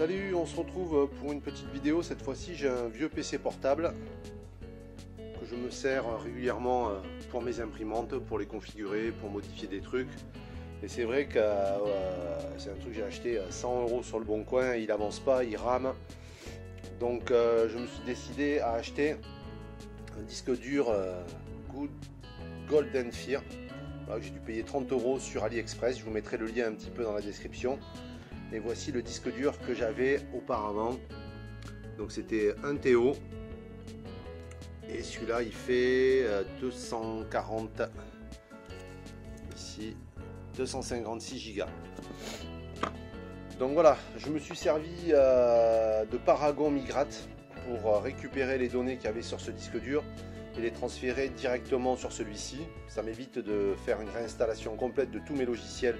Salut, on se retrouve pour une petite vidéo. Cette fois-ci, j'ai un vieux PC portable que je me sers régulièrement pour mes imprimantes, pour les configurer, pour modifier des trucs. Et c'est vrai que c'est un truc que j'ai acheté à 100 € sur le bon coin. Il avance pas, il rame. Donc je me suis décidé à acheter un disque dur Golden Fear. Voilà, j'ai dû payer 30 € sur AliExpress. Je vous mettrai le lien un petit peu dans la description. Et voici le disque dur que j'avais auparavant. Donc c'était un TO. Et celui-là il fait 240. Ici 256 Go. Donc voilà, je me suis servi de Paragon Migrate pour récupérer les données qu'il y avait sur ce disque dur et les transférer directement sur celui-ci. Ça m'évite de faire une réinstallation complète de tous mes logiciels,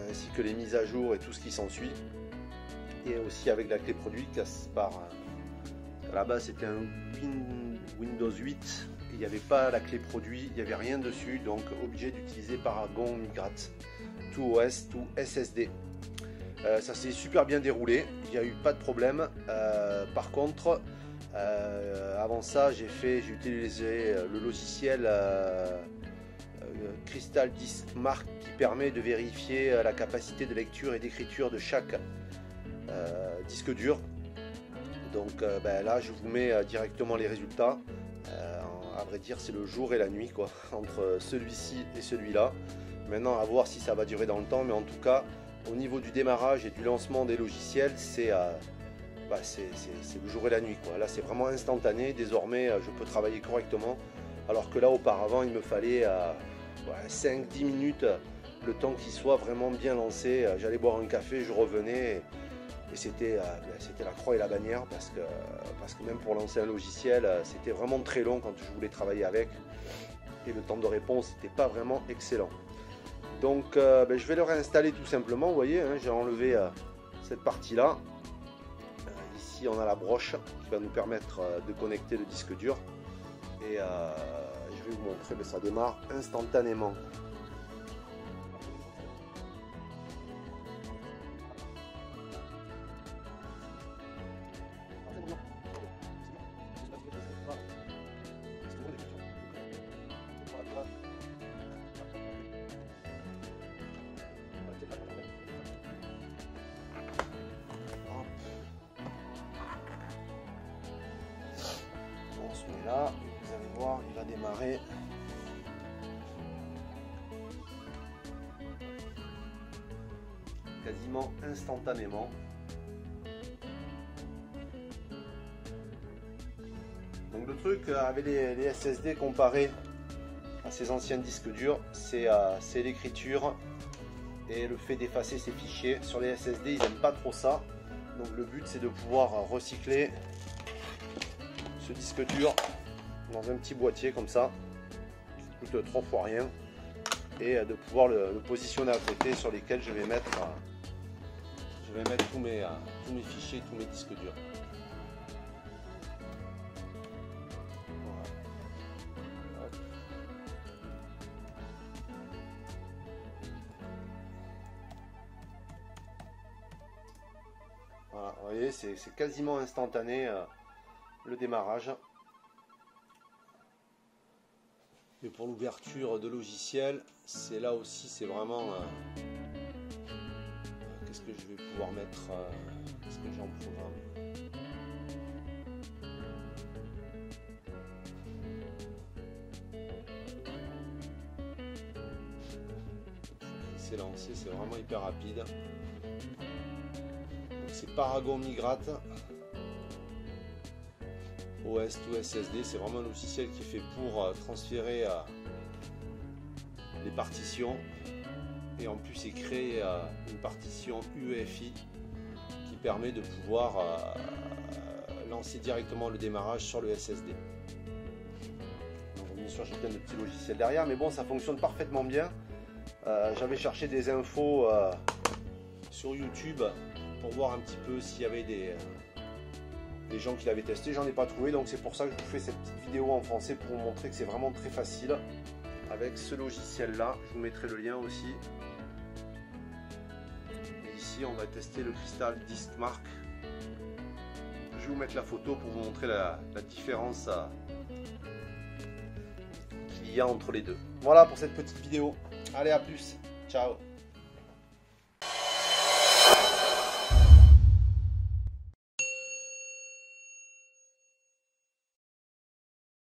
ainsi que les mises à jour et tout ce qui s'ensuit. Et aussi avec la clé produit, Caspar. À la base c'était un Windows 8, il n'y avait pas la clé produit, il n'y avait rien dessus, donc obligé d'utiliser Paragon Migrate, tout OS, tout SSD. Ça s'est super bien déroulé, il n'y a eu pas de problème. Par contre, avant ça, j'ai utilisé le logiciel Crystal Disk Mark qui permet de vérifier la capacité de lecture et d'écriture de chaque disque dur. Donc là, je vous mets directement les résultats. À vrai dire, c'est le jour et la nuit quoi, entre celui-ci et celui-là. Maintenant, à voir si ça va durer dans le temps, mais en tout cas, au niveau du démarrage et du lancement des logiciels, c'est le jour et la nuit quoi. Là, c'est vraiment instantané. Désormais, je peux travailler correctement, alors que là, auparavant, il me fallait 5-10 minutes, le temps qu'il soit vraiment bien lancé. J'allais boire un café, je revenais. Et c'était la croix et la bannière parce que même pour lancer un logiciel, c'était vraiment très long quand je voulais travailler avec. Et le temps de réponse n'était pas vraiment excellent. Donc je vais le réinstaller tout simplement. Vous voyez, hein, j'ai enlevé cette partie-là. Ici, on a la broche qui va nous permettre de connecter le disque dur. Et je vais vous montrer, mais ça démarre instantanément. On se met là, vous allez voir, il va démarrer. Quasiment instantanément. Donc le truc avec les SSD comparé à ces anciens disques durs, c'est l'écriture et le fait d'effacer ces fichiers. Sur les SSD, ils n'aiment pas trop ça. Donc le but, c'est de pouvoir recycler ce disque dur dans un petit boîtier comme ça, qui coûte 3 fois rien, et de pouvoir le positionner à côté sur lesquels je vais mettre tous mes fichiers, tous mes disques durs. Voilà, vous voyez, c'est quasiment instantané le démarrage. Et pour l'ouverture de logiciel, c'est là aussi, c'est vraiment qu'est-ce que je vais pouvoir mettre, qu'est-ce que j'ai en programme. C'est lancé, c'est vraiment hyper rapide. C'est Paragon Migrate OS to SSD, c'est vraiment un logiciel qui est fait pour transférer les partitions, et en plus il crée une partition UEFI qui permet de pouvoir lancer directement le démarrage sur le SSD. Donc, bien sûr, j'ai plein de petits logiciels derrière, mais bon, ça fonctionne parfaitement bien. J'avais cherché des infos sur YouTube pour voir un petit peu s'il y avait des gens qui l'avaient testé. J'en ai pas trouvé, donc c'est pour ça que je vous fais cette petite vidéo en français pour vous montrer que c'est vraiment très facile avec ce logiciel là. Je vous mettrai le lien aussi. Et ici on va tester le cristal Discmark. Je vais vous mettre la photo pour vous montrer la différence qu'il y a entre les deux. Voilà pour cette petite vidéo. Allez, à plus. Ciao.